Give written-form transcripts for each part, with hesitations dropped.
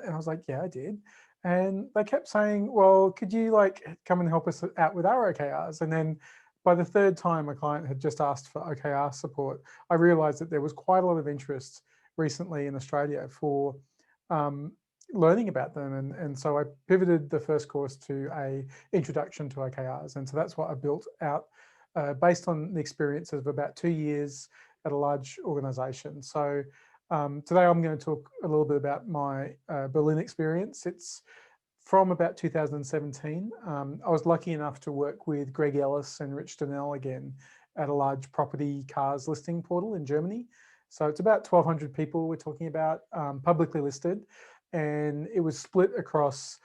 And I was like, yeah, I did. And they kept saying, well, could you like come and help us out with our OKRs? And then by the third time a client had just asked for OKR support, I realized that there was quite a lot of interest recently in Australia for learning about them. And so I pivoted the first course to a introduction to OKRs. And so that's what I built out based on the experience of about 2 years at a large organization. So today I'm going to talk a little bit about my Berlin experience. It's from about 2017. I was lucky enough to work with Greg Ellis and Rich Donnell again at a large property cars listing portal in Germany. So it's about 1,200 people we're talking about, publicly listed, and it was split across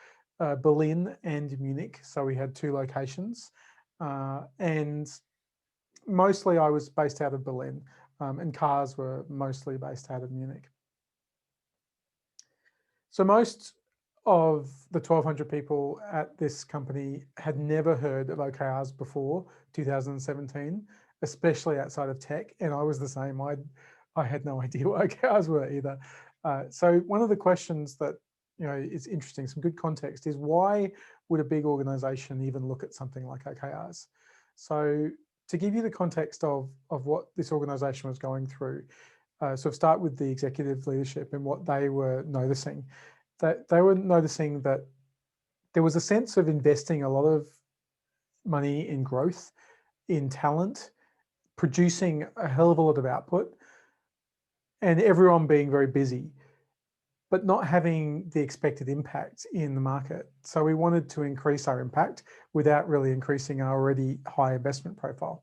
Berlin and Munich. So we had 2 locations, and mostly I was based out of Berlin, and cars were mostly based out of Munich. So most of the 1,200 people at this company had never heard of OKRs before 2017, especially outside of tech. And I was the same. I had no idea what OKRs were either. So one of the questions that is interesting, some good context, is why would a big organization even look at something like OKRs? So to give you the context of what this organization was going through, sort of start with the executive leadership and what they were noticing. That they were noticing that there was a sense of investing a lot of money in growth, in talent, producing a hell of a lot of output, and everyone being very busy, but not having the expected impact in the market. So we wanted to increase our impact without really increasing our already high investment profile.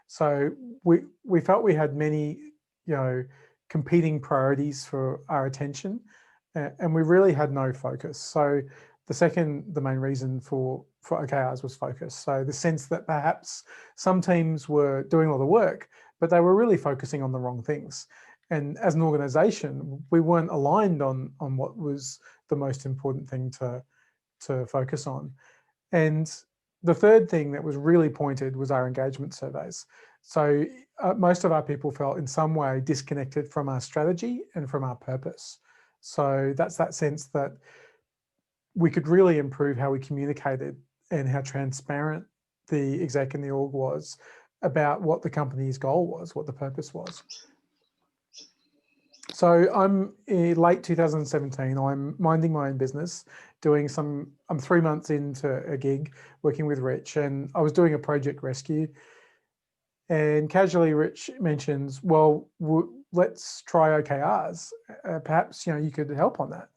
So we felt we had many, competing priorities for our attention, and we really had no focus. So the main reason for OKRs was focus. So the sense that perhaps some teams were doing a lot of work, but they were really focusing on the wrong things. And as an organization, we weren't aligned on what was the most important thing to focus on. And the third thing that was really pointed was our engagement surveys. So most of our people felt in some way disconnected from our strategy and from our purpose. So that's that sense that we could really improve how we communicated and how transparent the exec and the org was about what the company's goal was, what the purpose was. So I'm in late 2017, I'm minding my own business, I'm 3 months into a gig working with Rich, and I was doing a project rescue, and casually Rich mentions, well, let's try OKRs. Perhaps, you could help on that.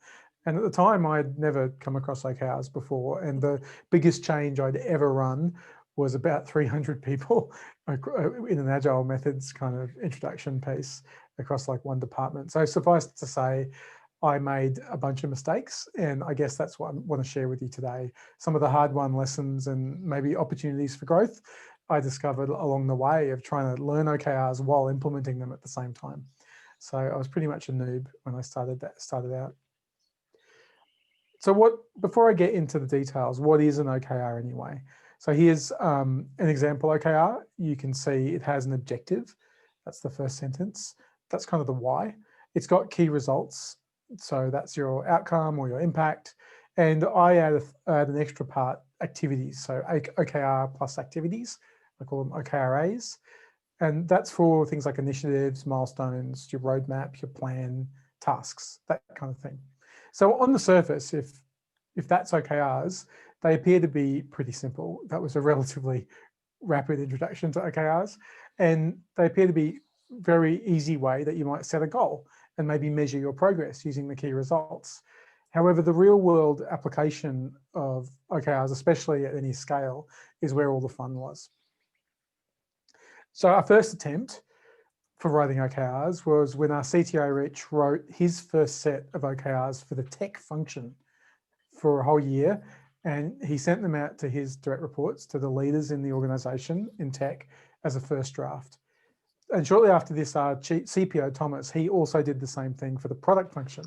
And at the time I'd never come across OKRs before. And the biggest change I'd ever run was about 300 people in an agile methods kind of introduction piece across like one department. So suffice to say, I made a bunch of mistakes, and I guess that's what I want to share with you today. Some of the hard-won lessons and maybe opportunities for growth I discovered along the way of trying to learn OKRs while implementing them at the same time. So I was pretty much a noob when I started out. So before I get into the details, what is an OKR anyway? So here's an example OKR. You can see it has an objective. That's the first sentence. That's kind of the why. It's got key results. So that's your outcome or your impact. And I add an extra part, activities. So OKR plus activities. I call them OKRAs. And that's for things like initiatives, milestones, your roadmap, your plan, tasks, that kind of thing. So on the surface, if that's OKRs, they appear to be pretty simple. That was a relatively rapid introduction to OKRs. And they appear to be very easy way that you might set a goal and maybe measure your progress using the key results. However, the real world application of OKRs, especially at any scale, is where all the fun was. So our first attempt for writing OKRs was when our CTO Rich wrote his first set of OKRs for the tech function for a whole year. And he sent them out to his direct reports, to the leaders in the organization in tech as a first draft. And shortly after this, our CPO, Thomas, he also did the same thing for the product function.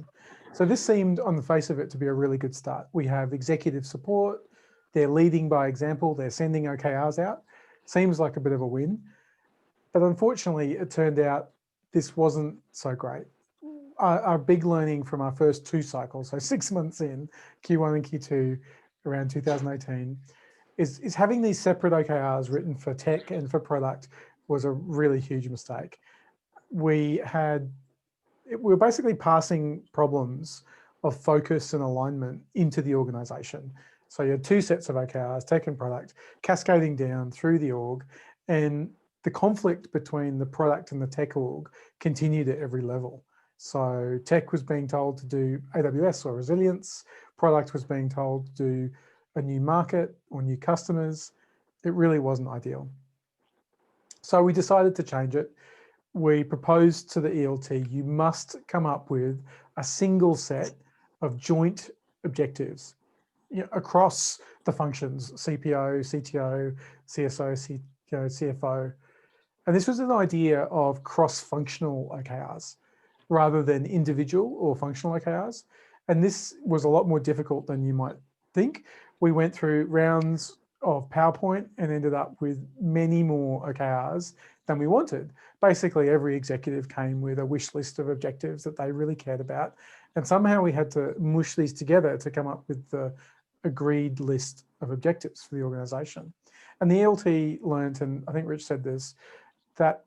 So this seemed on the face of it to be a really good start. We have executive support, they're leading by example, they're sending OKRs out. Seems like a bit of a win. But unfortunately, it turned out this wasn't so great. our big learning from our first 2 cycles, so 6 months in, Q1 and Q2, around 2018, is having these separate OKRs written for tech and for product was a really huge mistake. We were basically passing problems of focus and alignment into the organization. So you had 2 sets of OKRs, tech and product, cascading down through the org, and the conflict between the product and the tech org continued at every level. So tech was being told to do AWS or resilience, product was being told to do a new market or new customers. It really wasn't ideal. So we decided to change it. We proposed to the ELT, you must come up with a single set of joint objectives, across the functions, CPO, CTO, CSO, CFO. And this was an idea of cross-functional OKRs rather than individual or functional OKRs. And this was a lot more difficult than you might think. We went through rounds of PowerPoint and ended up with many more OKRs than we wanted. Basically, every executive came with a wish list of objectives that they really cared about. And somehow we had to mush these together to come up with the agreed list of objectives for the organization. And the ELT learned, and I think Rich said this, that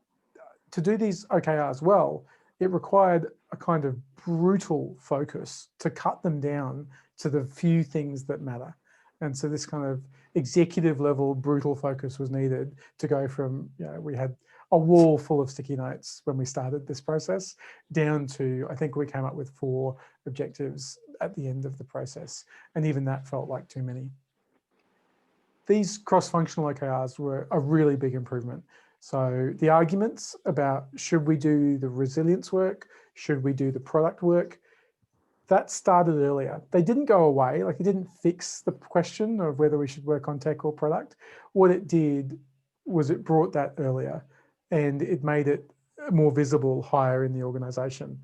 to do these OKRs well, it required a kind of brutal focus to cut them down to the few things that matter. And so this kind of executive level brutal focus was needed to go from, we had a wall full of sticky notes when we started this process, down to, I think we came up with 4 objectives at the end of the process. And even that felt like too many. These cross-functional OKRs were a really big improvement. So the arguments about should we do the resilience work, should we do the product work, that started earlier. They didn't go away, like it didn't fix the question of whether we should work on tech or product. What it did was it brought that earlier and it made it more visible higher in the organization.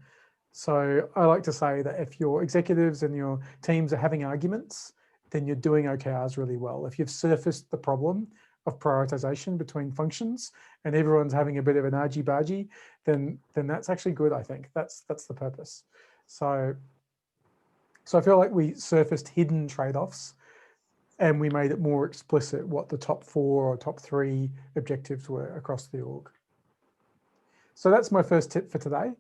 So I like to say that if your executives and your teams are having arguments, then you're doing OKRs really well. If you've surfaced the problem of prioritization between functions and everyone's having a bit of an argy-bargy, then that's actually good, I think. That's the purpose. So I feel like we surfaced hidden trade-offs and we made it more explicit what the top 4 or top 3 objectives were across the org. So that's my first tip for today,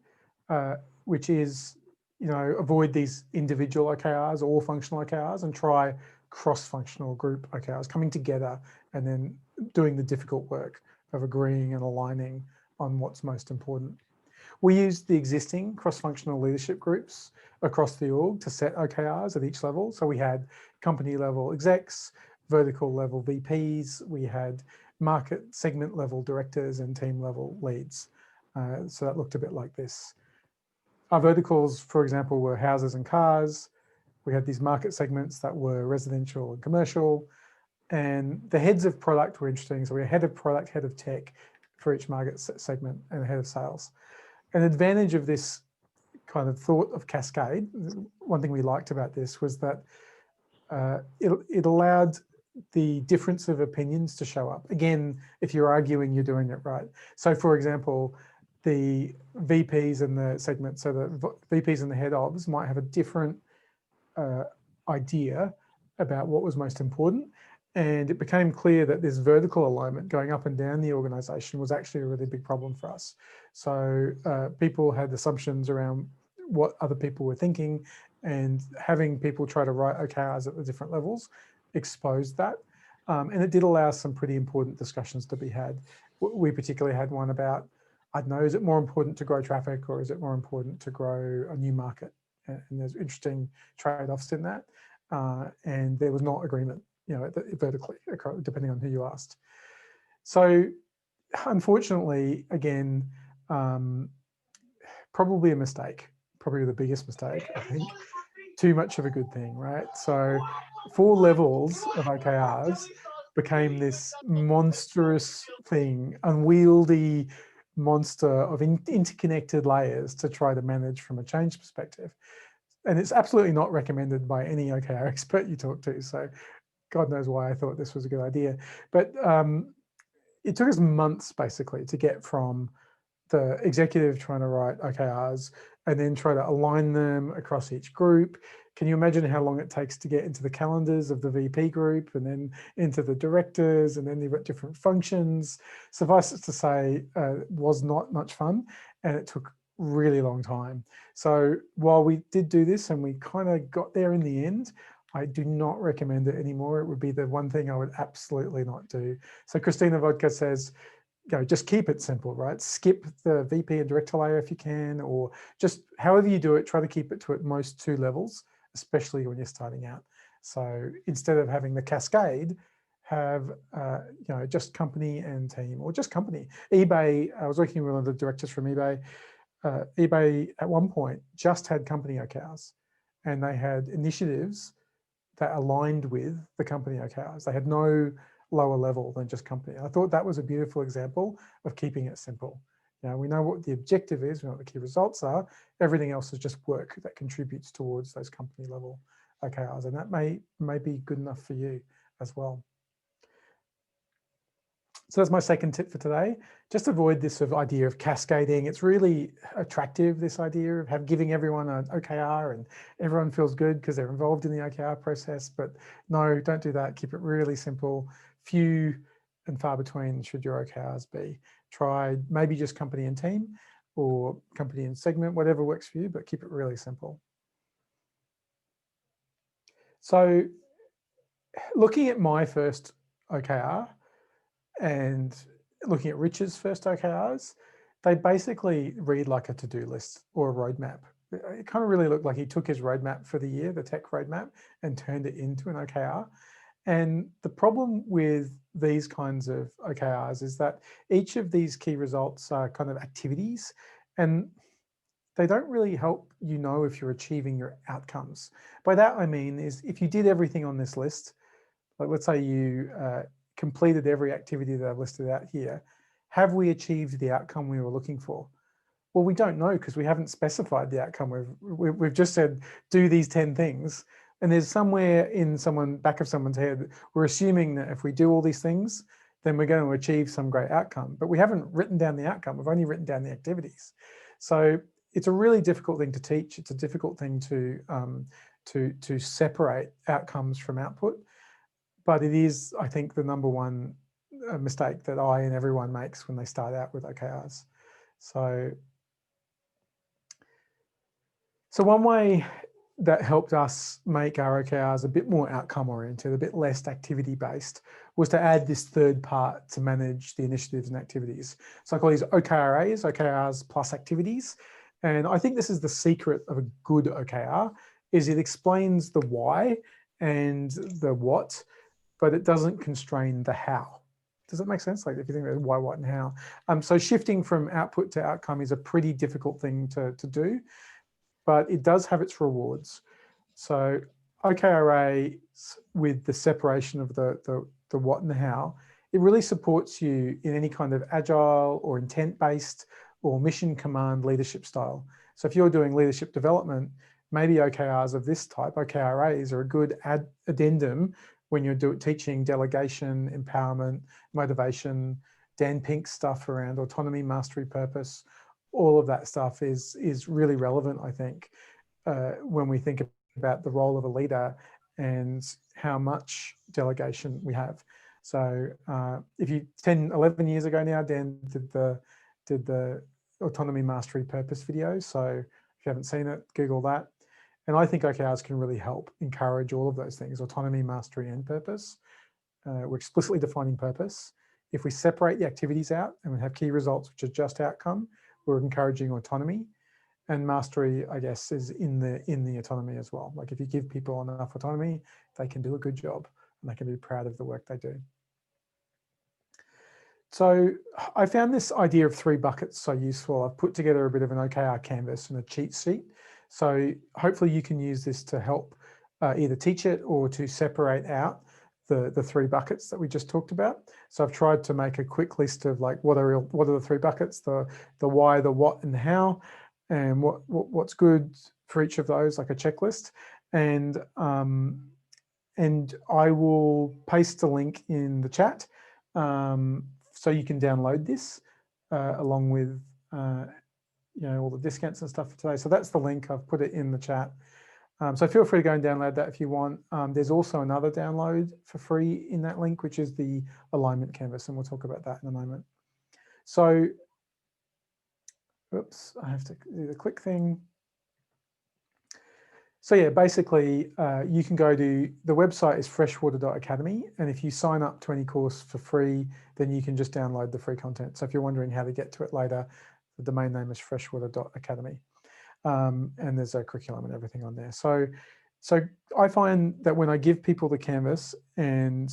which is, avoid these individual OKRs or functional OKRs and try cross-functional group OKRs, coming together and then doing the difficult work of agreeing and aligning on what's most important. We used the existing cross-functional leadership groups across the org to set OKRs at each level. So we had company level execs, vertical level VPs, we had market segment level directors and team level leads. So that looked a bit like this. Our verticals, for example, were houses and cars. We had these market segments that were residential and commercial. And the heads of product were interesting. So we had head of product, head of tech for each market segment, and head of sales. An advantage of this kind of thought of cascade, one thing we liked about this was that it allowed the difference of opinions to show up. Again, if you're arguing, you're doing it right. So for example, the VPs and the segments, so the VPs and the head ofs might have a different idea about what was most important. And it became clear that this vertical alignment going up and down the organization was actually a really big problem for us. So people had assumptions around what other people were thinking, and having people try to write OKRs at the different levels exposed that. And it did allow some pretty important discussions to be had. We particularly had one about, I don't know, is it more important to grow traffic or is it more important to grow a new market? And there's interesting trade-offs in that. And there was not agreement, vertically, depending on who you asked. So unfortunately, again, probably a mistake, probably the biggest mistake, I think. Too much of a good thing, right? So 4 levels of OKRs became this monstrous thing, unwieldy monster of interconnected layers to try to manage from a change perspective. And it's absolutely not recommended by any OKR expert you talk to. So God knows why I thought this was a good idea. But it took us months basically to get from the executive trying to write OKRs and then try to align them across each group. Can you imagine how long it takes to get into the calendars of the VP group and then into the directors, and then you've got different functions? Suffice it to say, it was not much fun, and it took really long time. So while we did do this and we kind of got there in the end, I do not recommend it anymore. It would be the one thing I would absolutely not do. So Christina Vodka says, just keep it simple, right? Skip the VP and director layer if you can, or just however you do it, try to keep it to at most 2 levels, especially when you're starting out. So instead of having the cascade, have just company and team, or just company. eBay, I was working with one of the directors from eBay. eBay at one point just had company OKRs, and they had initiatives that aligned with the company OKRs. They had no lower level than just company. I thought that was a beautiful example of keeping it simple. We know what the objective is, we know what the key results are. Everything else is just work that contributes towards those company level OKRs, and that may be good enough for you as well. So that's my second tip for today. Just avoid this sort of idea of cascading. It's really attractive, this idea of giving everyone an OKR and everyone feels good because they're involved in the OKR process. But no, don't do that. Keep it really simple. Few and far between should your OKRs be. Try maybe just company and team, or company and segment, whatever works for you, but keep it really simple. So looking at my first OKR and looking at Rich's first OKRs, they basically read like a to-do list or a roadmap. It kind of really looked like he took his roadmap for the year, the tech roadmap, and turned it into an OKR. And the problem with these kinds of OKRs is that each of these key results are kind of activities, and they don't really help you know if you're achieving your outcomes. By that I mean is if you did everything on this list, like let's say you completed every activity that I've listed out here, have we achieved the outcome we were looking for? Well, we don't know because we haven't specified the outcome. We've just said, do these 10 things. And there's somewhere in back of someone's head, we're assuming that if we do all these things, then we're going to achieve some great outcome. But we haven't written down the outcome. We've only written down the activities. So it's a really difficult thing to teach. It's a difficult thing to separate outcomes from output. But it is, I think, the number one mistake that I and everyone makes when they start out with OKRs. So one way that helped us make our OKRs a bit more outcome oriented, a bit less activity based, was to add this third part to manage the initiatives and activities. So I call these OKRAs, OKRs plus activities. And I think this is the secret of a good OKR, is it explains the why and the what, but it doesn't constrain the how. Does that make sense? Like if you think about why, what, and how. So shifting from output to outcome is a pretty difficult thing to do, but it does have its rewards. So OKRA with the separation of the what and the how, it really supports you in any kind of agile or intent-based or mission command leadership style. So if you're doing leadership development, maybe OKRs of this type, OKRAs, are a good addendum when you're teaching delegation, empowerment, motivation, Dan Pink's stuff around autonomy, mastery, purpose. All of that stuff is really relevant, I think, when we think about the role of a leader and how much delegation we have. So if you 10, 11 years ago now, Dan did the autonomy, mastery, purpose video. So if you haven't seen it, Google that. And I think OKRs can really help encourage all of those things, autonomy, mastery, and purpose. We're explicitly defining purpose. If we separate the activities out and we have key results, which are just outcome, we're encouraging autonomy. And mastery, I guess, is in the autonomy as well. Like if you give people enough autonomy, they can do a good job and they can be proud of the work they do. So I found this idea of 3 buckets so useful. I've put together a bit of an OKR canvas and a cheat sheet. So hopefully you can use this to help either teach it or to separate out the 3 buckets that we just talked about. So I've tried to make a quick list of like what are the 3 buckets, the why, the what, and the how, and what's good for each of those, like a checklist. And I will paste a link in the chat so you can download this along with all the discounts and stuff for today. So that's the link. I've put it in the chat. So feel free to go and download that if you want. There's also another download for free in that link, which is the alignment canvas, and we'll talk about that in a moment. So, oops, I have to do the click thing. So yeah, basically, you can go to, the website is freshwater.academy, and if you sign up to any course for free, then you can just download the free content. So if you're wondering how to get to it later, the domain name is freshwater.academy. And there's a curriculum and everything on there. So I find that when I give people the canvas and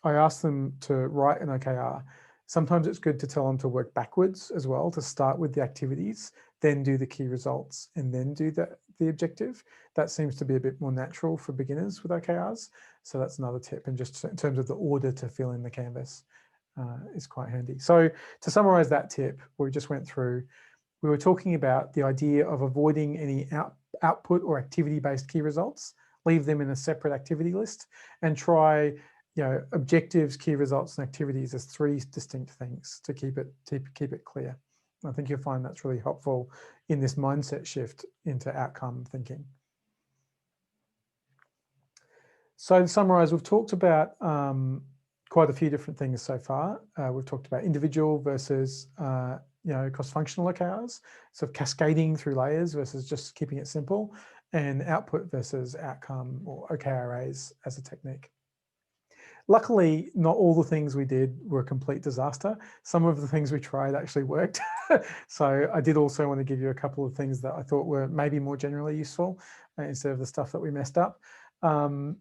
I ask them to write an OKR, sometimes it's good to tell them to work backwards as well, to start with the activities, then do the key results, and then do the objective. That seems to be a bit more natural for beginners with OKRs. So that's another tip, and just in terms of the order to fill in the canvas is quite handy. So to summarize that tip we just went through, we were talking about the idea of avoiding any output or activity-based key results, leave them in a separate activity list, and try objectives, key results, and activities as three distinct things to keep it clear. I think you'll find that's really helpful in this mindset shift into outcome thinking. So to summarize, we've talked about quite a few different things so far. We've talked about individual versus cross-functional OKRs, sort of cascading through layers versus just keeping it simple, and output versus outcome, or OKRs as a technique. Luckily, not all the things we did were a complete disaster. Some of the things we tried actually worked. So I did also want to give you a couple of things that I thought were maybe more generally useful instead of the stuff that we messed up. And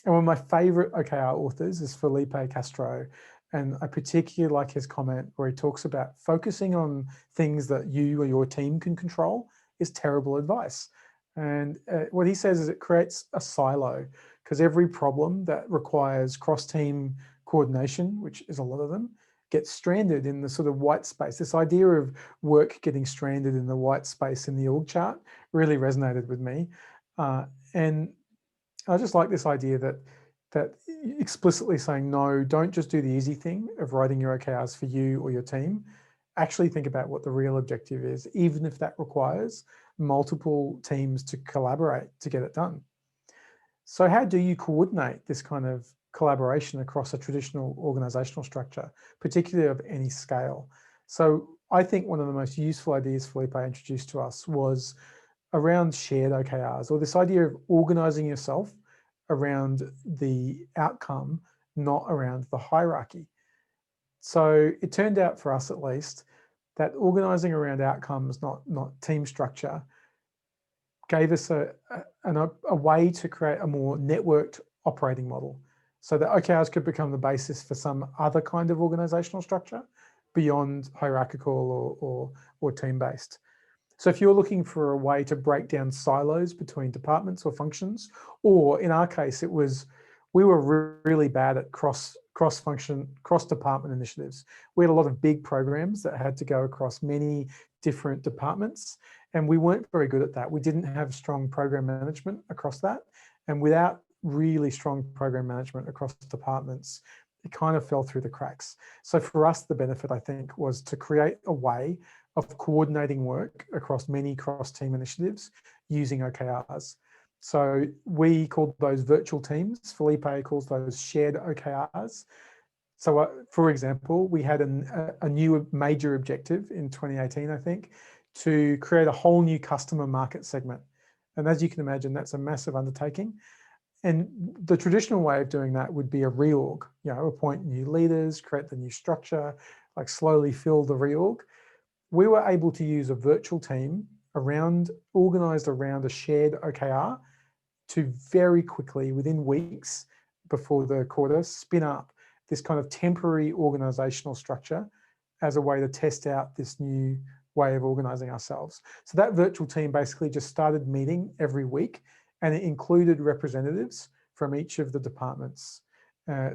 one of my favorite OKR authors is Felipe Castro. And I particularly like his comment where he talks about focusing on things that you or your team can control is terrible advice. And what he says is it creates a silo, because every problem that requires cross-team coordination, which is a lot of them, gets stranded in the sort of white space. This idea of work getting stranded in the white space in the org chart really resonated with me. And I just like this idea that explicitly saying, no, don't just do the easy thing of writing your OKRs for you or your team. Actually think about what the real objective is, even if that requires multiple teams to collaborate to get it done. So how do you coordinate this kind of collaboration across a traditional organizational structure, particularly of any scale? So I think one of the most useful ideas Felipe introduced to us was around shared OKRs, or this idea of organizing yourself around the outcome, not around the hierarchy. So it turned out for us, at least, that organizing around outcomes, not team structure, gave us a way to create a more networked operating model, so that OKRs could become the basis for some other kind of organizational structure beyond hierarchical or team-based. So if you're looking for a way to break down silos between departments or functions, or in our case, we were really bad at cross-function, cross-department initiatives. We had a lot of big programs that had to go across many different departments, and we weren't very good at that. We didn't have strong program management across that. And without really strong program management across departments, it kind of fell through the cracks. So for us, the benefit, I think, was to create a way of coordinating work across many cross-team initiatives using OKRs. So we called those virtual teams. Felipe calls those shared OKRs. So for example, we had a new major objective in 2018, I think, to create a whole new customer market segment. And as you can imagine, that's a massive undertaking. And the traditional way of doing that would be a reorg, appoint new leaders, create the new structure, like slowly fill the reorg. We were able to use a virtual team organized around a shared OKR to very quickly, within weeks before the quarter, spin up this kind of temporary organizational structure as a way to test out this new way of organizing ourselves. So that virtual team basically just started meeting every week, and it included representatives from each of the departments.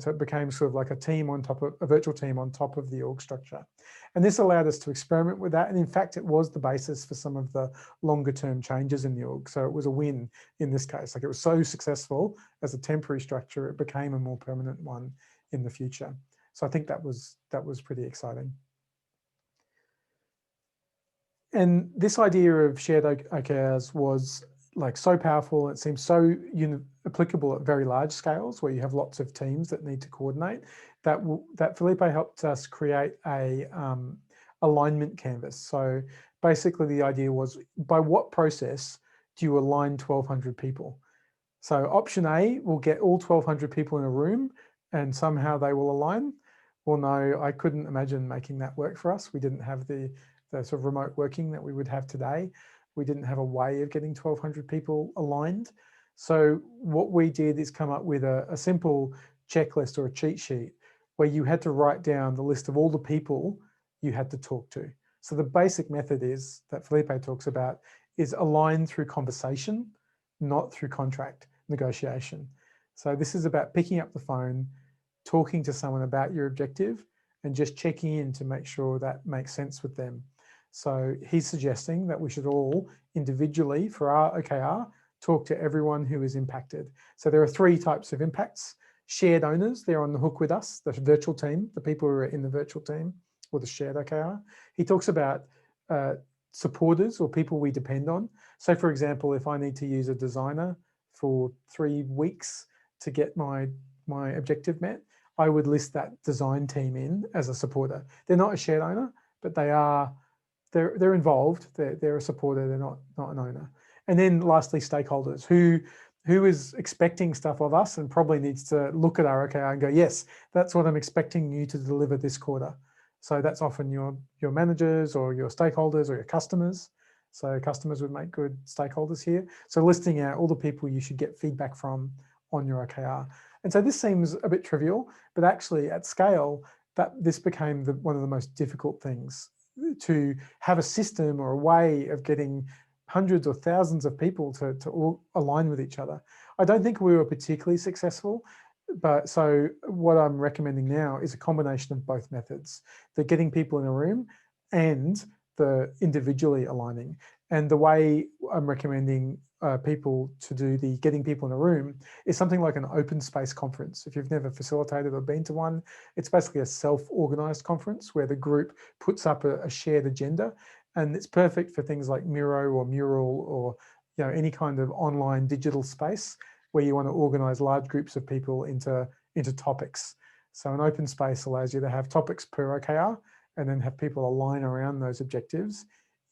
So it became sort of like a virtual team on top of the org structure. And this allowed us to experiment with that. And in fact, it was the basis for some of the longer term changes in the org. So it was a win in this case. Like, it was so successful as a temporary structure, it became a more permanent one in the future. So I think that was pretty exciting. And this idea of shared OKRs was like so powerful. It seems so applicable at very large scales where you have lots of teams that need to coordinate. That Felipe helped us create a alignment canvas. So basically the idea was, by what process do you align 1,200 people? So option A will get all 1,200 people in a room and somehow they will align. Well, no, I couldn't imagine making that work for us. We didn't have the sort of remote working that we would have today. We didn't have a way of getting 1,200 people aligned. So what we did is come up with a simple checklist or a cheat sheet where you had to write down the list of all the people you had to talk to. So the basic method is that Felipe talks about is align through conversation, not through contract negotiation. So this is about picking up the phone, talking to someone about your objective and just checking in to make sure that makes sense with them. So he's suggesting that we should all individually, for our OKR, talk to everyone who is impacted. So there are 3 types of impacts. Shared owners, they're on the hook with us, the virtual team, the people who are in the virtual team or the shared OKR. He talks about supporters or people we depend on. So for example, if I need to use a designer for 3 weeks to get my objective met, I would list that design team in as a supporter. They're not a shared owner, but they're involved. They're a supporter. They're not an owner. And then lastly, stakeholders who is expecting stuff of us and probably needs to look at our OKR and go, yes, that's what I'm expecting you to deliver this quarter. So that's often your managers or your stakeholders or your customers. So customers would make good stakeholders here. So listing out all the people you should get feedback from on your OKR. And so this seems a bit trivial, but actually at scale, this became one of the most difficult things, to have a system or a way of getting hundreds or thousands of people to all align with each other. I don't think we were particularly successful, but so what I'm recommending now is a combination of both methods, the getting people in a room and the individually aligning. And the way I'm recommending people to do the getting people in a room is something like an open space conference. If you've never facilitated or been to one, it's basically a self-organized conference where the group puts up a shared agenda, and it's perfect for things like Miro or Mural or any kind of online digital space where you want to organize large groups of people into topics. So an open space allows you to have topics per OKR and then have people align around those objectives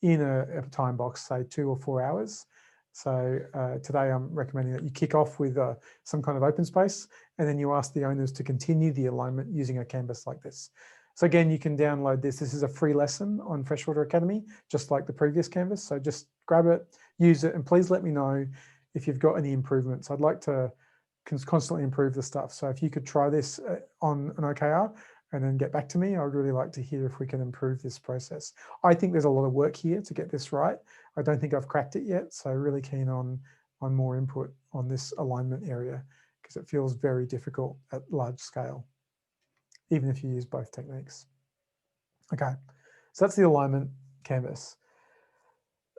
in a time box, say 2 or 4 hours. So today I'm recommending that you kick off with some kind of open space, and then you ask the owners to continue the alignment using a canvas like this. So again, you can download this. This is a free lesson on Freshwater Academy, just like the previous canvas. So just grab it, use it, and please let me know if you've got any improvements. I'd like to constantly improve the stuff. So if you could try this on an OKR and then get back to me, I would really like to hear if we can improve this process. I think there's a lot of work here to get this right. I don't think I've cracked it yet, so really keen on more input on this alignment area because it feels very difficult at large scale, even if you use both techniques. Okay, so that's the alignment canvas.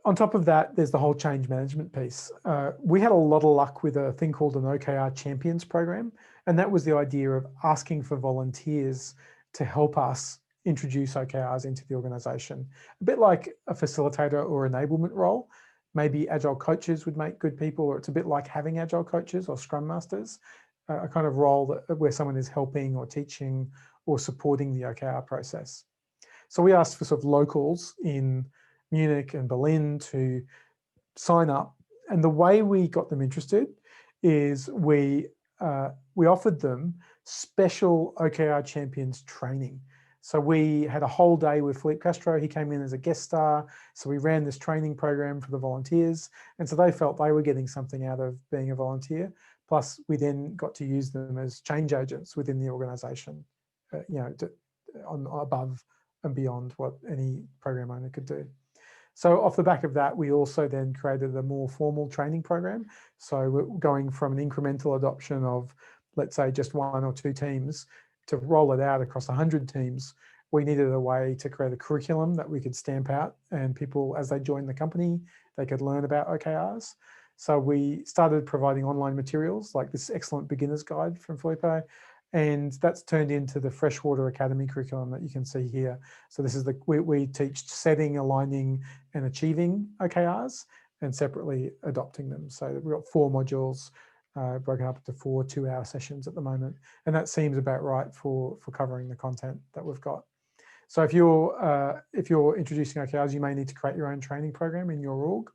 On top of that, there's the whole change management piece. We had a lot of luck with a thing called an OKR Champions program, and that was the idea of asking for volunteers to help us introduce OKRs into the organization. A bit like a facilitator or enablement role. Maybe agile coaches would make good people, or it's a bit like having agile coaches or scrum masters, a kind of role where someone is helping or teaching or supporting the OKR process. So we asked for sort of locals in Munich and Berlin to sign up. And the way we got them interested is we offered them special OKR Champions training. So we had a whole day with Philippe Castro. He came in as a guest star. So we ran this training program for the volunteers. And so they felt they were getting something out of being a volunteer. Plus, we then got to use them as change agents within the organization, above and beyond what any program owner could do. So off the back of that, we also then created a more formal training program. So we're going from an incremental adoption of, let's say, just 1 or 2 teams to roll it out across 100 teams. We needed a way to create a curriculum that we could stamp out, and people, as they joined the company, they could learn about OKRs. So we started providing online materials like this excellent beginner's guide from Felipe, And that's turned into the Freshwater Academy curriculum that you can see here. So this is we teach setting, aligning, and achieving OKRs, and separately adopting them. So we've got 4 modules broken up into 4 2-hour sessions at the moment. And that seems about right for covering the content that we've got. So if you're introducing OKRs, you may need to create your own training program in your org,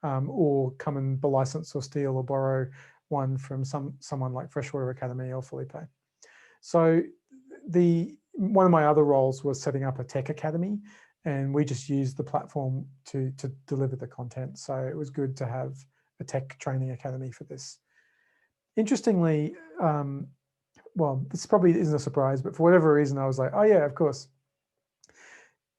or come and license or steal or borrow one from someone like Freshwater Academy or Felipe. So one of my other roles was setting up a tech academy, and we just used the platform to deliver the content. So it was good to have a tech training academy for this. Interestingly, well, this probably isn't a surprise, but for whatever reason, I was like, oh yeah, of course.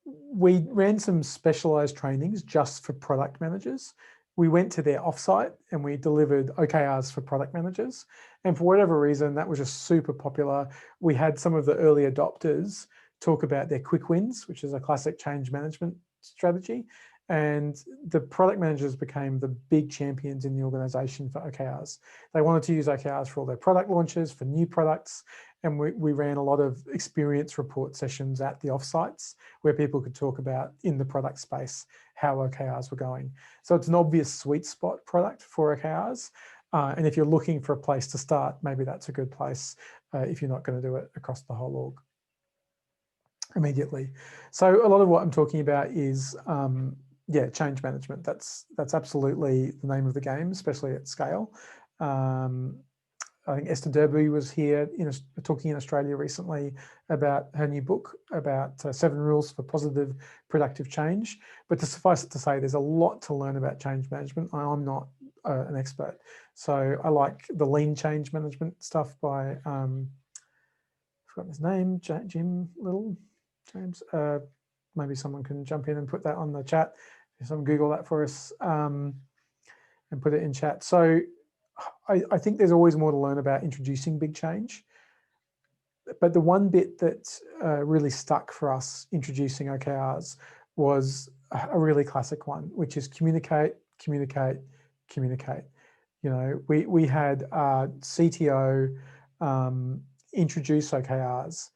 We ran some specialized trainings just for product managers. We went to their offsite and we delivered OKRs for product managers. And for whatever reason, that was just super popular. We had some of the early adopters talk about their quick wins, which is a classic change management strategy. And the product managers became the big champions in the organization for OKRs. They wanted to use OKRs for all their product launches, for new products. And we ran a lot of experience report sessions at the offsites where people could talk about in the product space how OKRs were going. So it's an obvious sweet spot product for OKRs. And if you're looking for a place to start, maybe that's a good place if you're not going to do it across the whole org immediately. So a lot of what I'm talking about is, yeah, change management. That's absolutely the name of the game, especially at scale. I think Esther Derby was here talking in Australia recently about her new book about 7 rules for positive, productive change. But to suffice it to say, there's a lot to learn about change management. I'm not an expert. So I like the lean change management stuff by, I forgot his name, Jim Little, James. Maybe someone can jump in and put that on the chat. Someone Google that for us and put it in chat. So I think there's always more to learn about introducing big change. But the one bit that really stuck for us introducing OKRs was a really classic one, which is communicate, communicate, communicate. You know, we had CTO introduce OKRs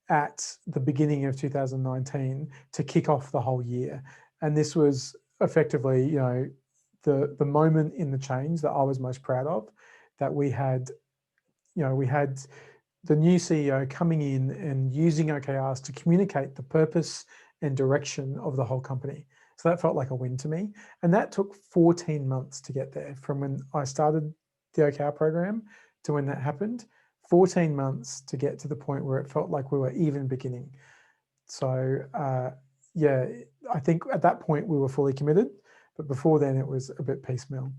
at the beginning of 2019 to kick off the whole year. And this was effectively, you know, the moment in the change that I was most proud of, that we had, you know, we had the new CEO coming in and using OKRs to communicate the purpose and direction of the whole company. So that felt like a win to me. And that took 14 months to get there, from when I started the OKR program to when that happened. 14 months to get to the point where it felt like we were even beginning. So yeah, I think at that point we were fully committed, but before then it was a bit piecemeal.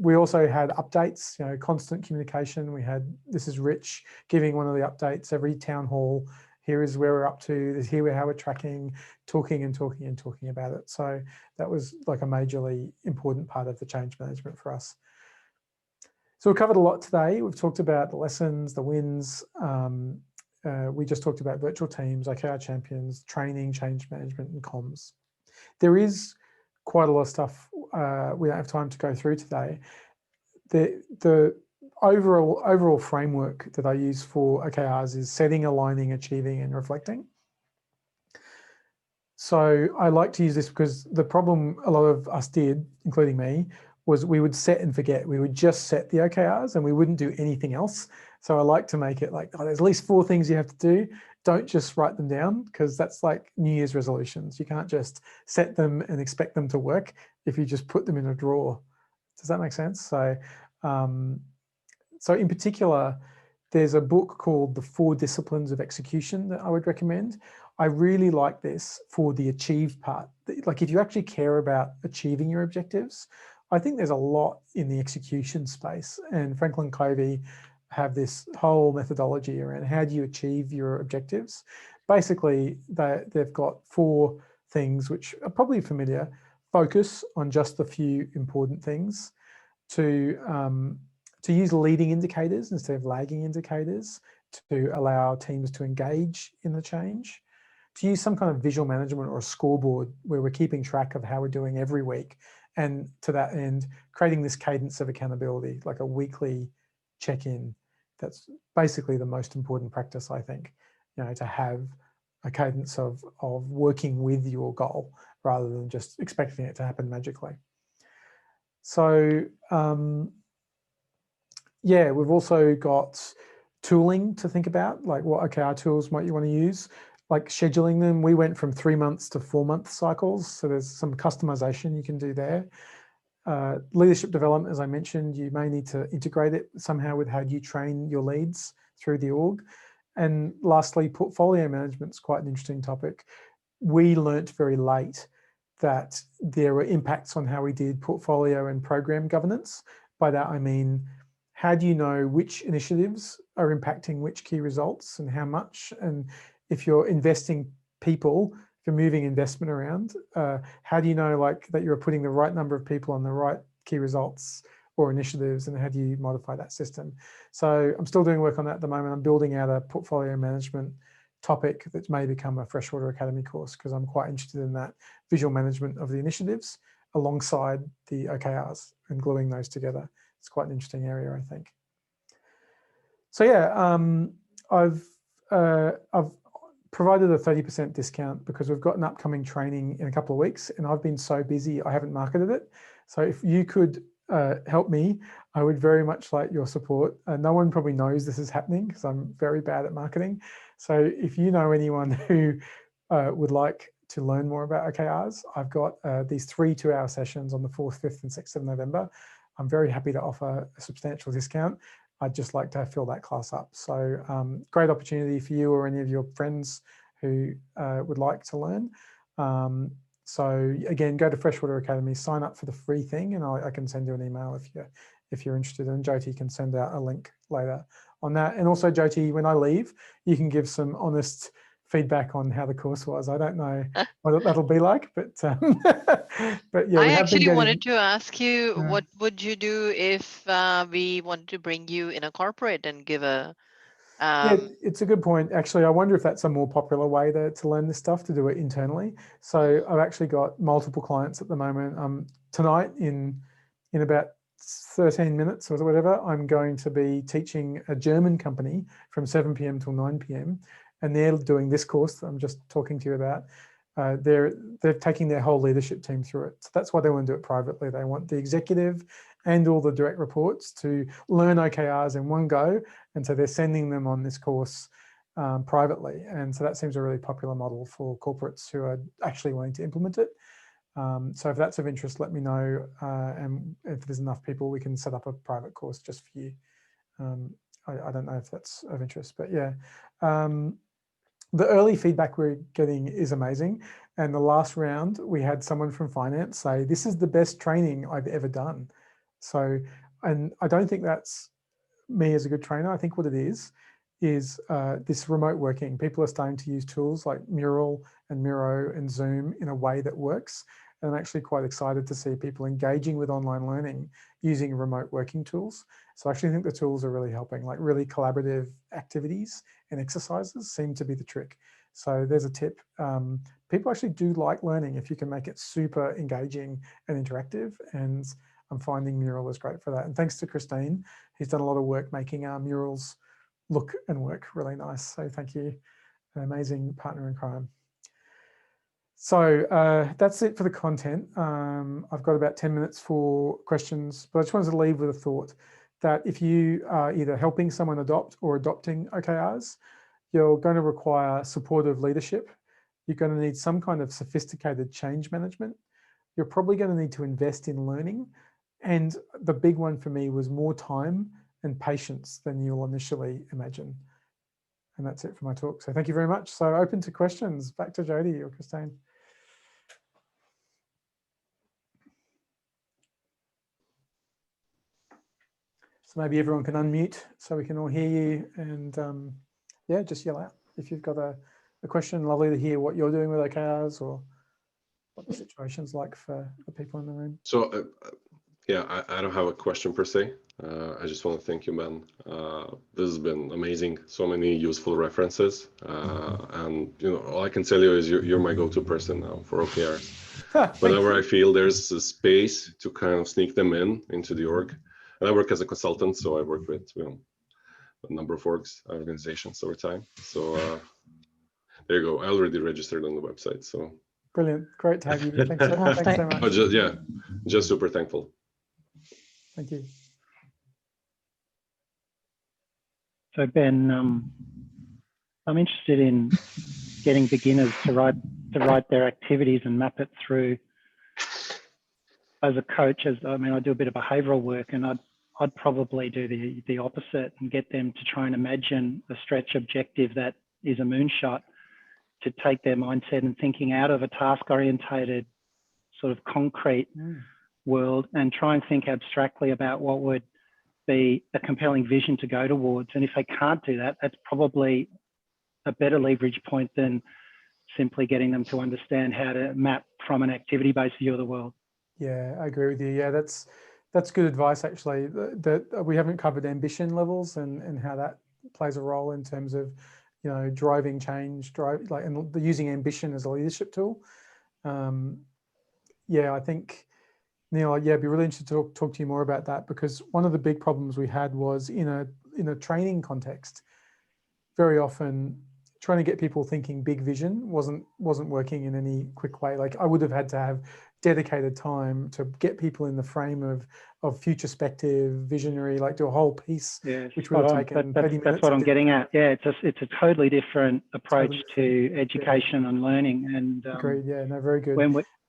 We also had updates, you know, constant communication. We had, this is Rich giving one of the updates every town hall. Here is where we're up to, here how we're tracking, talking and talking and talking about it. So that was like a majorly important part of the change management for us. So we've covered a lot today. We've talked about the lessons, the wins. We just talked about virtual teams, OKR champions, training, change management, and comms. There is quite a lot of stuff we don't have time to go through today. The overall framework that I use for OKRs is setting, aligning, achieving, and reflecting. So I like to use this because the problem a lot of us did, including me, was we would set and forget. We would just set the OKRs and we wouldn't do anything else. So I like to make it like, oh, there's at least 4 things you have to do. Don't just write them down, because that's like New Year's resolutions. You can't just set them and expect them to work if you just put them in a drawer. Does that make sense? So, so in particular, there's a book called The 4 Disciplines of Execution that I would recommend. I really like this for the achieve part. Like if you actually care about achieving your objectives, I think there's a lot in the execution space, and Franklin Covey have this whole methodology around how do you achieve your objectives. Basically, they've got 4 things which are probably familiar. Focus on just a few important things, to use leading indicators instead of lagging indicators to allow teams to engage in the change, to use some kind of visual management or a scoreboard where we're keeping track of how we're doing every week. And to that end, creating this cadence of accountability, like a weekly check-in, that's basically the most important practice, I think, to have a cadence of working with your goal rather than just expecting it to happen magically. So yeah, we've also got tooling to think about, like what OKR tools might you want to use, like scheduling them. We went from 3 months to 4 month cycles, so there's some customization you can do there. Leadership development, as I mentioned, you may need to integrate it somehow with how you train your leads through the org. And lastly, portfolio management is quite an interesting topic. We learnt very late that there were impacts on how we did portfolio and program governance. By that, I mean, how do you know which initiatives are impacting which key results and how much? And if you're investing people, if you're moving investment around, how do you know like that you're putting the right number of people on the right key results or initiatives, and how do you modify that system? So I'm still doing work on that at the moment. I'm building out a portfolio management topic that may become a Freshwater Academy course, because I'm quite interested in that visual management of the initiatives alongside the OKRs and gluing those together. It's quite an interesting area, I think. So yeah, I've provided a 30% discount because we've got an upcoming training in a couple of weeks, and I've been so busy I haven't marketed it. So if you could help me, I would very much like your support. No one probably knows this is happening because I'm very bad at marketing. So if you know anyone who would like to learn more about OKRs, I've got these 3 2-hour sessions on the 4th, 5th and 6th of November. I'm very happy to offer a substantial discount. I'd just like to fill that class up. So great opportunity for you or any of your friends who would like to learn. So again, go to Freshwater Academy, sign up for the free thing, and I can send you an email if you're interested. And Jyoti can send out a link later on that. And also, Jyoti, when I leave, you can give some honest feedback on how the course was. I don't know what that'll be like, but but yeah, I we have been actually getting. wanted to ask you, what would you do if we wanted to bring you in a corporate and give a Yeah, it's a good point. Actually, I wonder if that's a more popular way to learn this stuff, to do it internally. So I've actually got multiple clients at the moment. Tonight, in about 13 minutes or whatever, I'm going to be teaching a German company from 7 p.m. till 9 p.m. And they're doing this course that I'm just talking to you about. They're taking their whole leadership team through it. So that's why they want to do it privately. They want the executive and all the direct reports to learn OKRs in one go. And so they're sending them on this course privately. And so that seems a really popular model for corporates who are actually wanting to implement it. So if that's of interest, let me know. And if there's enough people, we can set up a private course just for you. I don't know if that's of interest, but yeah. The early feedback we're getting is amazing. And the last round, we had someone from finance say, this is the best training I've ever done. So, and I don't think that's me as a good trainer. I think what it is this remote working. People are starting to use tools like Mural and Miro and Zoom in a way that works. And I'm actually quite excited to see people engaging with online learning using remote working tools. So I actually think the tools are really helping, like really collaborative activities and exercises seem to be the trick. So there's a tip. People actually do like learning if you can make it super engaging and interactive. And I'm finding Mural is great for that. And thanks to Christine, who's done a lot of work making our murals look and work really nice. So thank you, an amazing partner in crime. So that's it for the content. I've got about 10 minutes for questions, but I just wanted to leave with a thought that if you are either helping someone adopt or adopting OKRs, you're going to require supportive leadership. You're going to need some kind of sophisticated change management. You're probably going to need to invest in learning. And the big one for me was more time and patience than you'll initially imagine. And that's it for my talk. So thank you very much. So open to questions. Back to Jody or Christine. So maybe everyone can unmute so we can all hear you, and yeah, just yell out if you've got a question. Lovely to hear what you're doing with OKRs or what the situation's like for the people in the room. So yeah, I don't have a question per se. I just want to thank you, Ben. This has been amazing. So many useful references, and all I can tell you is you're my go-to person now for OKRs. Whenever I feel there's a space to kind of sneak them into the org, and I work as a consultant, so I work with a number of organizations over time. So there you go. I already registered on the website. So brilliant, great to have you. Thanks so much. Just super thankful. Thank you. So Ben, I'm interested in getting beginners to write their activities and map it through. As a coach, I do a bit of behavioural work, and I'd probably do the opposite and get them to try and imagine a stretch objective that is a moonshot, to take their mindset and thinking out of a task-orientated sort of concrete world and try and think abstractly about what would be a compelling vision to go towards. And if they can't do that, that's probably a better leverage point than simply getting them to understand how to map from an activity-based view of the world. Yeah, I agree with you. Yeah, that's good advice, actually. That we haven't covered ambition levels and how that plays a role in terms of, you know, driving change, and using ambition as a leadership tool. Yeah, I think, Neil, it'd be really interesting to talk to you more about that, because one of the big problems we had was in a training context. Very often, trying to get people thinking big vision wasn't working in any quick way. Like, I would have had to have dedicated time to get people in the frame of future-spective, visionary, like do a whole piece, which would have taken 30 minutes. That's what I'm getting at. Yeah, it's a totally different approach to education and learning. And agreed. Yeah, no, very good.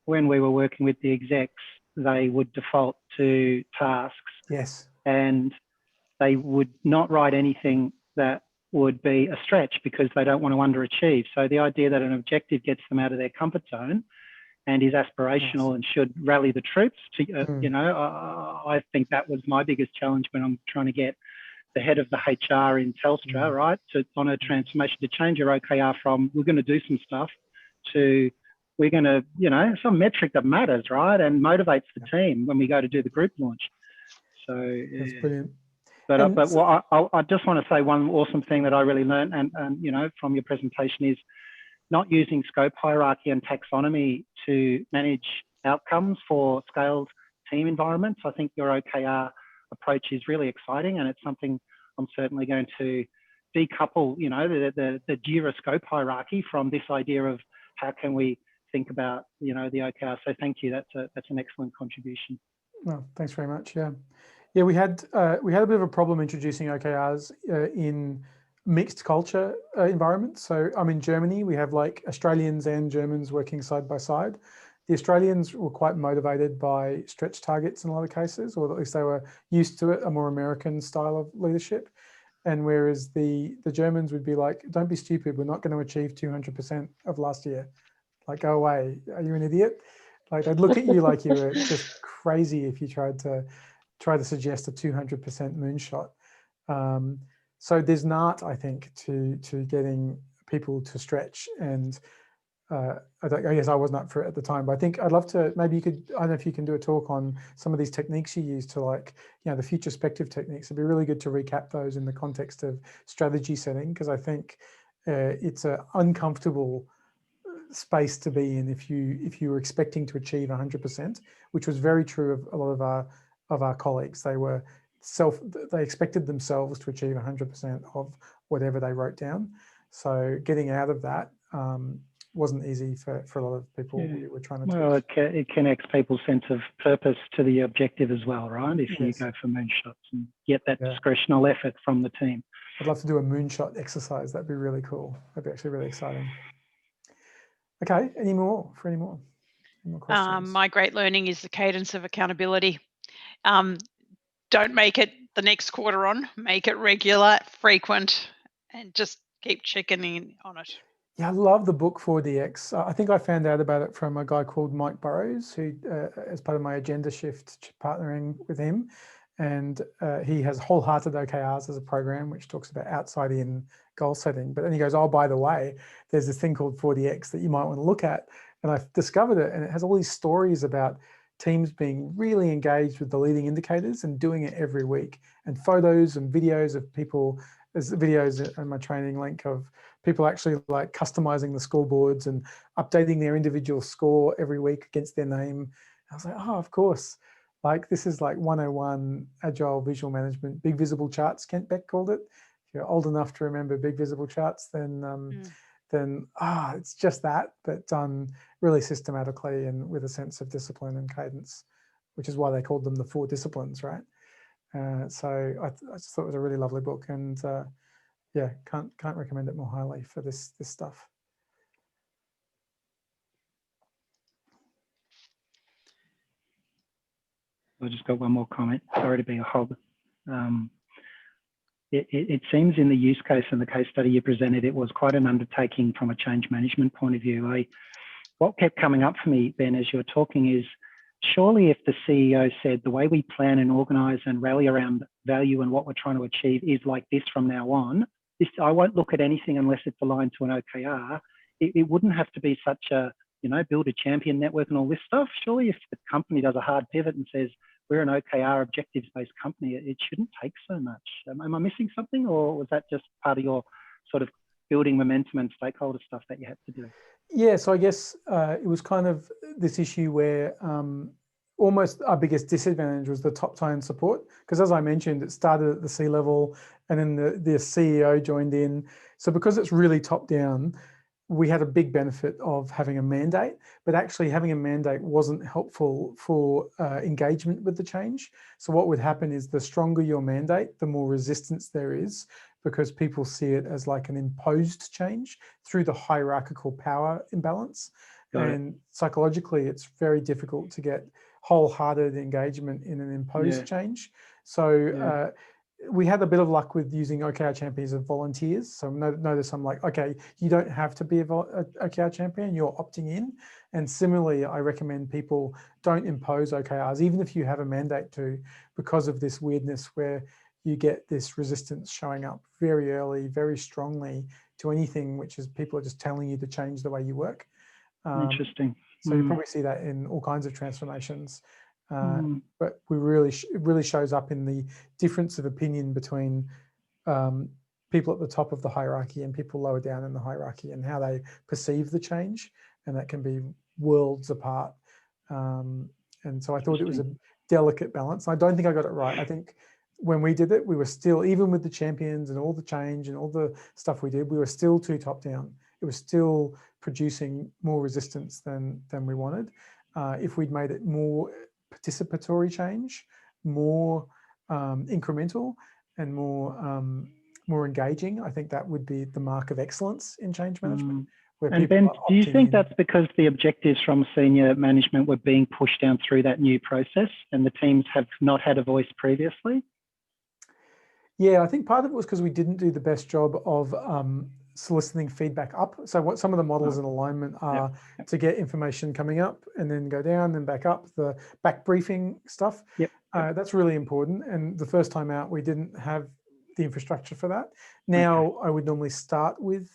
When we were working with the execs, they would default to tasks. Yes. And they would not write anything that would be a stretch because they don't want to underachieve. So the idea that an objective gets them out of their comfort zone and is aspirational and should rally the troops to, you know, I think that was my biggest challenge when I'm trying to get the head of the HR in Telstra, right, on a transformation to change your OKR from we're going to do some stuff to we're going to, you know, some metric that matters, right, and motivates the team when we go to do the group launch. So that's brilliant. But I just want to say one awesome thing that I really learned, and you know, from your presentation, is not using scope hierarchy and taxonomy to manage outcomes for scaled team environments. I think your OKR approach is really exciting, and it's something I'm certainly going to decouple, you know, the JIRA scope hierarchy from this idea of how can we think about, you know, the OKR. So thank you. That's an excellent contribution. No, thanks very much. Yeah, we had a bit of a problem introducing OKRs in mixed culture environments. So I'm in Germany. We have like Australians and Germans working side by side. The Australians were quite motivated by stretch targets in a lot of cases, or at least they were used to it, a more American style of leadership. And whereas the Germans would be like, don't be stupid, we're not going to achieve 200% of last year. Like, go away, are you an idiot? Like, they'd look at you like you were just crazy if you tried to suggest a 200% moonshot. So there's an art, I think, to getting people to stretch. And I guess I wasn't up for it at the time, but I think I'd love to, maybe you could, I don't know if you can do a talk on some of these techniques you use to, like, you know, the future-spective techniques. It'd be really good to recap those in the context of strategy setting, because I think it's an uncomfortable space to be in if you were expecting to achieve 100%, which was very true of a lot of our colleagues. They expected themselves to achieve 100% of whatever they wrote down. So getting out of that wasn't easy for a lot of people. We were trying to. Well, it connects people's sense of purpose to the objective as well, right? If you go for moonshots and get that discretional effort from the team. I'd love to do a moonshot exercise. That'd be really cool. That'd be actually really exciting. Okay, any more questions? My great learning is the cadence of accountability. Don't make it the next quarter on, make it regular, frequent, and just keep checking in on it. Yeah, I love the book 4DX. I think I found out about it from a guy called Mike Burrows, who, as part of my agenda shift, partnering with him. And he has Wholehearted OKRs as a program, which talks about outside-in goal setting. But then he goes, oh, by the way, there's this thing called 4DX that you might want to look at. And I've discovered it, and it has all these stories about teams being really engaged with the leading indicators and doing it every week, and photos and videos of people. There's videos in my training link of people actually like customizing the scoreboards and updating their individual score every week against their name. I was like, oh, of course. Like, this is like 101 agile visual management, big visible charts, Kent Beck called it. you're old enough to remember big visible charts, then it's just that, but done really systematically and with a sense of discipline and cadence, which is why they called them the 4 disciplines, right? So I just thought it was a really lovely book, and yeah, can't recommend it more highly for this stuff. I just got one more comment. Sorry to be a hob. It seems in the use case and the case study you presented, it was quite an undertaking from a change management point of view. What kept coming up for me, Ben, as you're talking is, surely if the CEO said the way we plan and organise and rally around value and what we're trying to achieve is like this from now on, I won't look at anything unless it's aligned to an OKR. It wouldn't have to be such a, build a champion network and all this stuff. Surely if the company does a hard pivot and says, we're an OKR objectives-based company, it shouldn't take so much. Am I missing something, or was that just part of your sort of building momentum and stakeholder stuff that you had to do? Yeah, so I guess it was kind of this issue where almost our biggest disadvantage was the top-down support, because as I mentioned, it started at the C-level and then the CEO joined in. So because it's really top-down, we had a big benefit of having a mandate, but actually having a mandate wasn't helpful for engagement with the change. So what would happen is the stronger your mandate, the more resistance there is, because people see it as like an imposed change through the hierarchical power imbalance. And psychologically, it's very difficult to get wholehearted engagement in an imposed change. So we had a bit of luck with using OKR champions as volunteers. So notice I'm like, okay, you don't have to be a OKR champion, you're opting in. And similarly, I recommend people don't impose OKRs, even if you have a mandate to, because of this weirdness where you get this resistance showing up very early, very strongly to anything, which is people are just telling you to change the way you work. Interesting. So you probably see that in all kinds of transformations. But it really shows up in the difference of opinion between people at the top of the hierarchy and people lower down in the hierarchy, and how they perceive the change, and that can be worlds apart. And so I thought it was a delicate balance. I don't think I got it right. I think when we did it, we were still, even with the champions and all the change and all the stuff we did, we were still too top down. It was still producing more resistance than we wanted. If we'd made it more participatory change, more incremental and more engaging, I think that would be the mark of excellence in change management. And Ben, do you think that's because the objectives from senior management were being pushed down through that new process and the teams have not had a voice previously? Yeah, I think part of it was because we didn't do the best job of soliciting feedback up. So what some of the models in alignment are to get information coming up and then go down and back up, the back briefing stuff. That's really important. And the first time out, we didn't have the infrastructure for that. Now I would normally start with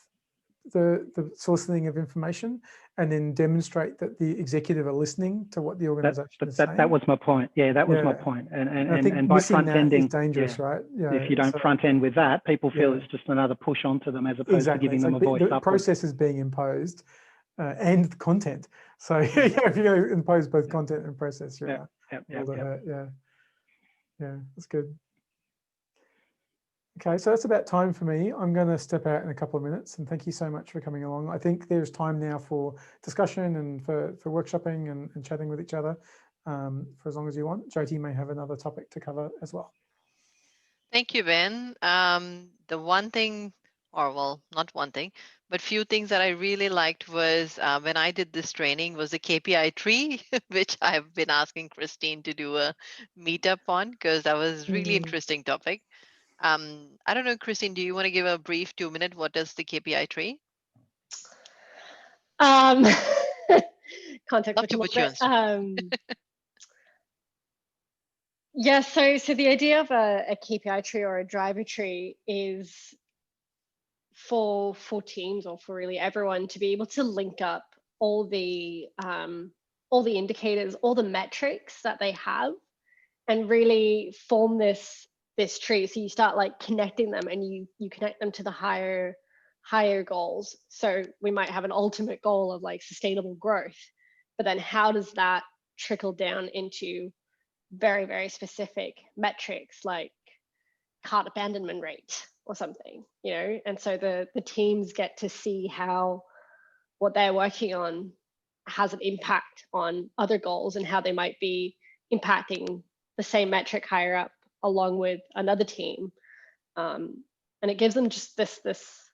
the soliciting of information and then demonstrate that the executive are listening to what the organization is saying. That was my point. Yeah, that was my point. And by front ending, dangerous, right? If you don't front end with that, people feel it's just another push onto them as opposed to giving them a voice. The process is being imposed and content. So if you're going to impose both content and process, you're out. Yeah, that's good. Okay, so that's about time for me. I'm going to step out in a couple of minutes, and thank you so much for coming along. I think there's time now for discussion and for workshopping and chatting with each other for as long as you want. Jyoti may have another topic to cover as well. Thank you, Ben. The one thing, or well, not one thing, but few things that I really liked was when I did this training was the KPI tree, which I've been asking Christine to do a meetup on, because that was really interesting topic. I don't know, Christine, do you want to give a brief 2-minute? What is the KPI tree? Context. Love to put you on. Yes, so the idea of a KPI tree or a driver tree is for teams or for really everyone to be able to link up all the indicators, all the metrics that they have, and really form this tree. So you start like connecting them, and you connect them to the higher goals. So we might have an ultimate goal of like sustainable growth, but then how does that trickle down into very, very specific metrics like cart abandonment rate or something, and so the teams get to see how what they're working on has an impact on other goals and how they might be impacting the same metric higher up along with another team. And it gives them just this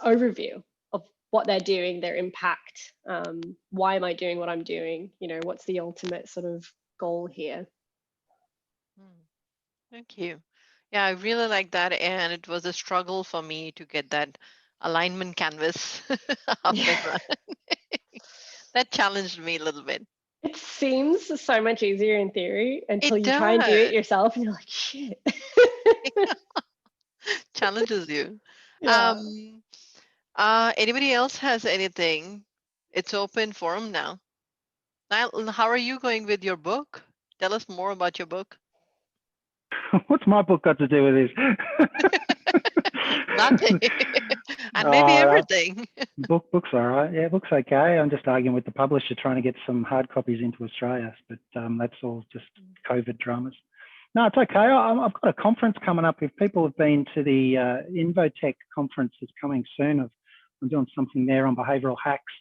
overview of what they're doing, their impact. Why am I doing what I'm doing? What's the ultimate sort of goal here? Thank you. Yeah, I really like that. And it was a struggle for me to get that alignment canvas up and running. That challenged me a little bit. It seems so much easier in theory until It you try and do it does. yourself and you're like, shit. Challenges you. Yeah. Anybody else has anything? It's open forum now. Niall, how are you going with your book? Tell us more about your book. What's my book got to do with this? Nothing. And maybe everything. Book's all right. Yeah, book's okay. I'm just arguing with the publisher trying to get some hard copies into Australia, but that's all just COVID dramas. No, it's okay. I've got a conference coming up. If people have been to the Invotech conference, it's coming soon. I'm doing something there on behavioural hacks.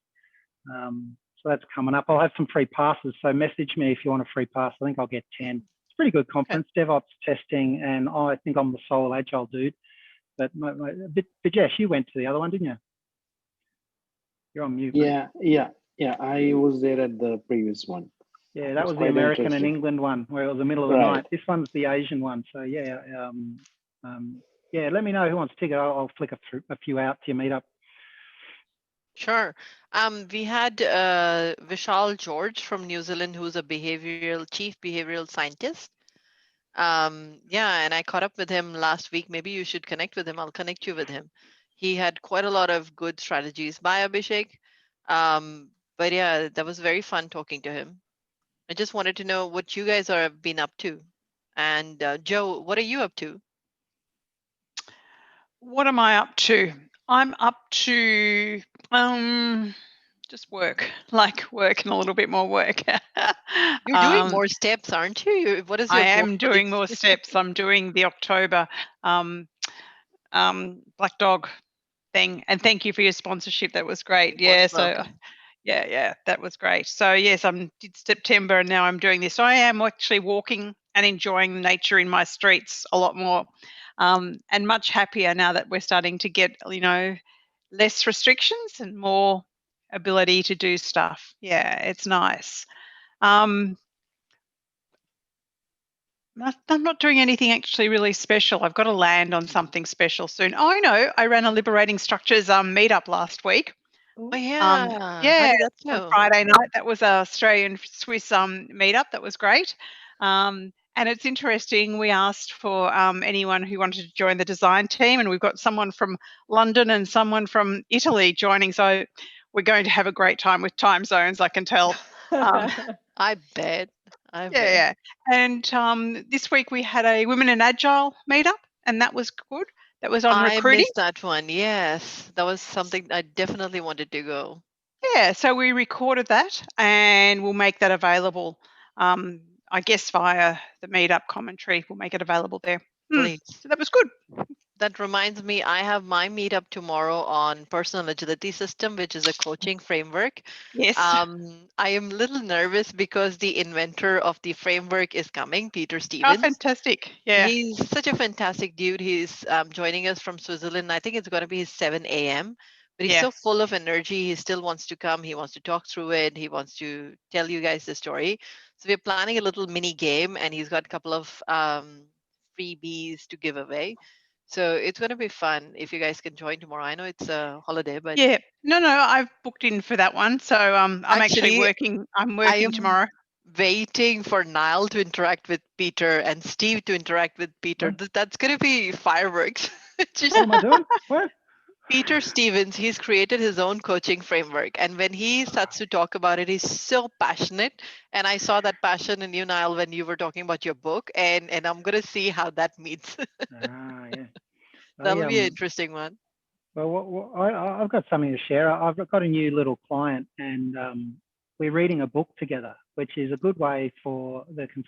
So that's coming up. I'll have some free passes. So message me if you want a free pass. I think I'll get 10. It's a pretty good conference, okay. DevOps testing, and I think I'm the sole agile dude. But Jess, you went to the other one, didn't you? You're on mute. Yeah. I was there at the previous one. Yeah, that was the American and England one where it was the middle of the night. This one's the Asian one. So yeah, yeah. Let me know who wants a ticket. I'll flick a few out to your meetup. Sure. We had Vishal George from New Zealand, who's a chief behavioral scientist. Yeah, and I caught up with him last week. Maybe you should connect with him. I'll connect you with him. He had quite a lot of good strategies. Bye, Abhishek. But yeah, that was very fun talking to him. I just wanted to know what you guys have been up to. And Joe, what are you up to? What am I up to? I'm up to just work, like work and a little bit more work. You're doing more steps, aren't you? What is your I am doing more steps. I'm doing the October Black Dog thing. And thank you for your sponsorship. That was great. Yeah. So yeah, that was great. So yes, I did September and now I'm doing this. So I am actually walking and enjoying nature in my streets a lot more. And much happier now that we're starting to get, less restrictions and more ability to do stuff. Yeah, it's nice. I'm not doing anything actually really special. I've got to land on something special soon. Oh, I know. I ran a Liberating Structures meetup last week. Oh, yeah. Yeah, how did that go? On Friday night. That was an Australian-Swiss meetup. That was great. And it's interesting, we asked for anyone who wanted to join the design team, and we've got someone from London and someone from Italy joining. So we're going to have a great time with time zones, I can tell. I bet. Yeah. And this week we had a Women in Agile meetup, and that was good. That was on recruiting. I missed that one. Yes, that was something I definitely wanted to go. Yeah, so we recorded that, and we'll make that available. I guess via the meetup commentary, we'll make it available there. So that was good. That reminds me, I have my meetup tomorrow on personal agility system, which is a coaching framework. Yes. I am a little nervous because the inventor of the framework is coming, Peter Stevens. Oh, fantastic. Yeah. He's such a fantastic dude. He's joining us from Switzerland. I think it's going to be 7 a.m. But he's so full of energy. He still wants to come. He wants to talk through it. He wants to tell you guys the story. So we're planning a little mini game, and he's got a couple of freebies to give away. So it's going to be fun if you guys can join tomorrow. I know it's a holiday, but yeah, no, I've booked in for that one. So I'm actually working. I'm working tomorrow. Waiting for Niall to interact with Peter and Steve to interact with Peter. That's going to be fireworks. What am I doing? What? Peter Stevens, he's created his own coaching framework. And when he starts to talk about it, he's so passionate. And I saw that passion in you, Niall, when you were talking about your book. And I'm going to see how that meets. Yeah. That'll be an interesting one. Well, I've got something to share. I've got a new little client, and we're reading a book together, which is a good way for the consultant